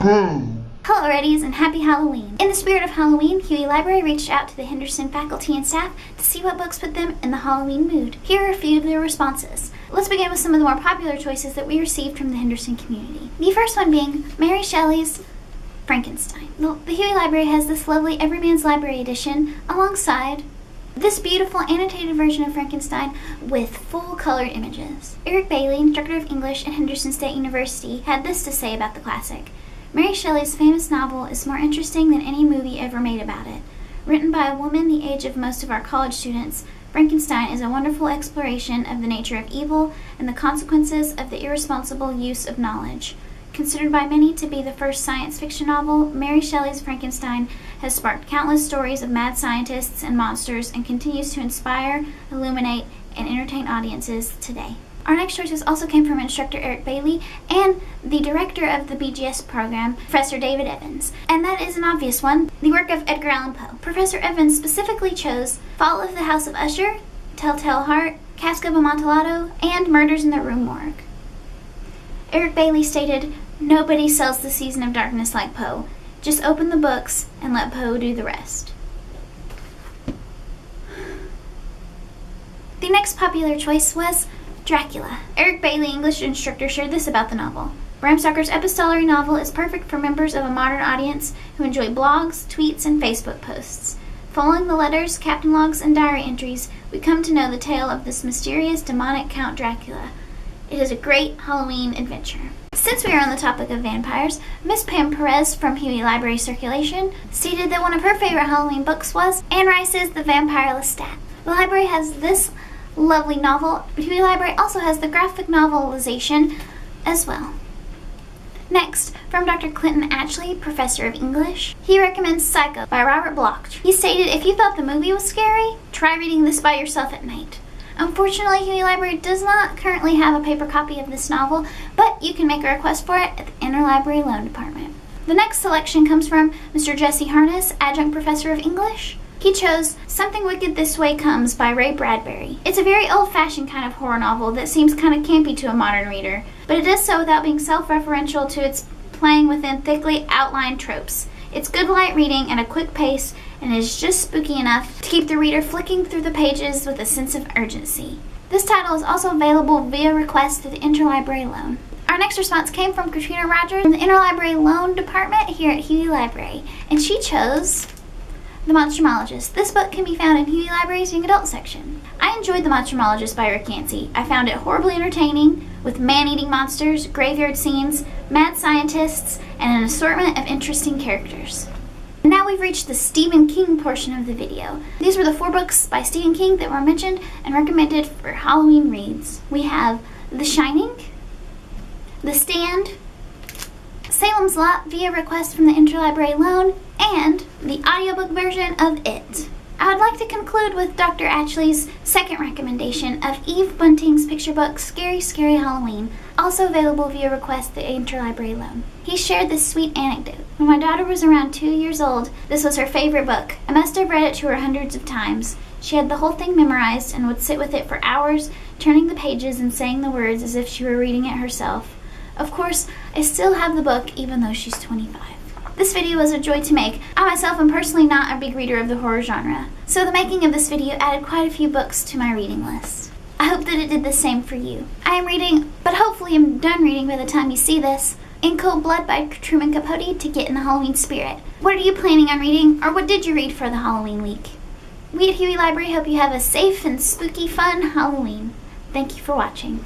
Boo! Hello Reddies and happy Halloween. In the spirit of Halloween, Huey Library reached out to the Henderson faculty and staff to see what books put them in the Halloween mood. Here are a few of their responses. Let's begin with some of the more popular choices that we received from the Henderson community. The first one being Mary Shelley's Frankenstein. The Huey Library has this lovely Everyman's Library edition alongside this beautiful annotated version of Frankenstein with full-color images. Eric Bailey, instructor of English at Henderson State University, had this to say about the classic. Mary Shelley's famous novel is more interesting than any movie ever made about it. Written by a woman the age of most of our college students, Frankenstein is a wonderful exploration of the nature of evil and the consequences of the irresponsible use of knowledge. Considered by many to be the first science fiction novel, Mary Shelley's Frankenstein has sparked countless stories of mad scientists and monsters and continues to inspire, illuminate, and entertain audiences today. Our next choices also came from instructor Eric Bailey and the director of the BGS program, Professor David Evans. And that is an obvious one, the work of Edgar Allan Poe. Professor Evans specifically chose Fall of the House of Usher, Telltale Heart, Cask of Amontillado, and Murders in the Rue Morgue. Eric Bailey stated, "Nobody sells The Season of Darkness like Poe. Just open the books and let Poe do the rest." The next popular choice was Dracula. Eric Bailey, English instructor, shared this about the novel. Bram Stoker's epistolary novel is perfect for members of a modern audience who enjoy blogs, tweets, and Facebook posts. Following the letters, captain logs, and diary entries, we come to know the tale of this mysterious demonic Count Dracula. It is a great Halloween adventure. Since we are on the topic of vampires, Miss Pam Perez from Huey Library Circulation stated that one of her favorite Halloween books was Anne Rice's The Vampire Lestat. The library has this lovely novel, but Huey Library also has the graphic novelization as well. Next, from Dr. Clinton Atchley, professor of English, he recommends Psycho by Robert Bloch. He stated, "If you thought the movie was scary, try reading this by yourself at night." Unfortunately, Huey Library does not currently have a paper copy of this novel, but you can make a request for it at the Interlibrary Loan Department. The next selection comes from Mr. Jesse Harness, adjunct professor of English. He chose Something Wicked This Way Comes by Ray Bradbury. It's a very old-fashioned kind of horror novel that seems kind of campy to a modern reader, but it does so without being self-referential to its playing within thickly outlined tropes. It's good light reading at a quick pace and is just spooky enough to keep the reader flicking through the pages with a sense of urgency. This title is also available via request through the Interlibrary Loan. Our next response came from Katrina Rogers from the Interlibrary Loan Department here at Huey Library, and she chose The Monstrumologist. This book can be found in Huey Library's Young Adult section. I enjoyed The Monstrumologist by Rick Yancey. I found it horribly entertaining, with man-eating monsters, graveyard scenes, mad scientists, and an assortment of interesting characters. Now we've reached the Stephen King portion of the video. These were the 4 books by Stephen King that were mentioned and recommended for Halloween reads. We have The Shining, The Stand, Salem's Lot via request from the Interlibrary Loan, and the audiobook version of It. I would like to conclude with Dr. Atchley's second recommendation of Eve Bunting's picture book Scary, Scary Halloween, also available via request the Interlibrary Loan. He shared this sweet anecdote. When my daughter was around 2 years old, this was her favorite book. I must have read it to her hundreds of times. She had the whole thing memorized and would sit with it for hours, turning the pages and saying the words as if she were reading it herself. Of course, I still have the book even though she's 25. This video was a joy to make. I myself am personally not a big reader of the horror genre, so the making of this video added quite a few books to my reading list. I hope that it did the same for you. I am reading, but hopefully I'm done reading by the time you see this, In Cold Blood by Truman Capote to get in the Halloween spirit. What are you planning on reading, or what did you read for the Halloween week? We at Huey Library hope you have a safe and spooky fun Halloween. Thank you for watching.